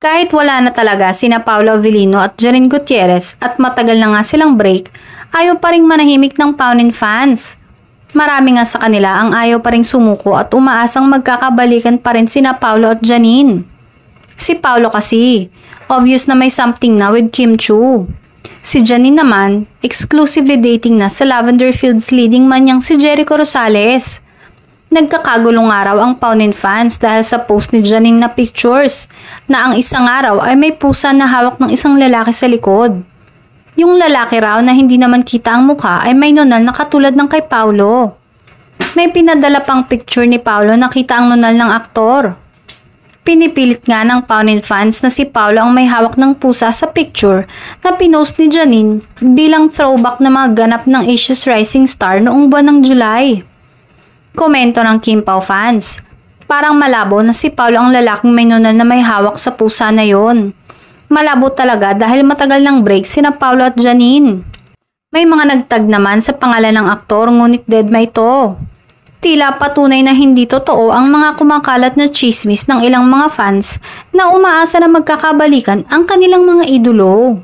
Kahit wala na talaga sina Paolo Avellino at Janine Gutierrez at matagal na nga silang break, ayaw pa ring manahimik ng Paunin fans. Marami nga sa kanila ang ayaw pa ring sumuko at umaasang magkakabalikan pa rin sina Paolo at Janine. Si Paolo kasi, obvious na may something na with Kim Chiu. Si Janine naman, exclusively dating na sa Lavender Fields leading man niyang si Jericho Rosales. Nagkakagulong araw ang Paunin fans dahil sa post ni Janine na pictures na ang isang araw ay may pusa na hawak ng isang lalaki sa likod. Yung lalaki raw na hindi naman kita ang mukha ay may nunal na katulad ng kay Paolo. May pinadala pang picture ni Paolo na kita ang nunal ng aktor. Pinipilit nga ng Paunin fans na si Paolo ang may hawak ng pusa sa picture na pinost ni Janine bilang throwback na mga ganap ng Asia's Rising Star noong buwan ng July. Komento ng Kim Pao fans, parang malabo na si Paolo ang lalaking may nunal na may hawak sa pusa na yon. Malabo talaga dahil matagal ng break sina Paolo at Janine. May mga nagtag naman sa pangalan ng aktor ngunit deadma ito. Tila patunay na hindi totoo ang mga kumakalat na chismis ng ilang mga fans na umaasa na magkakabalikan ang kanilang mga idolo.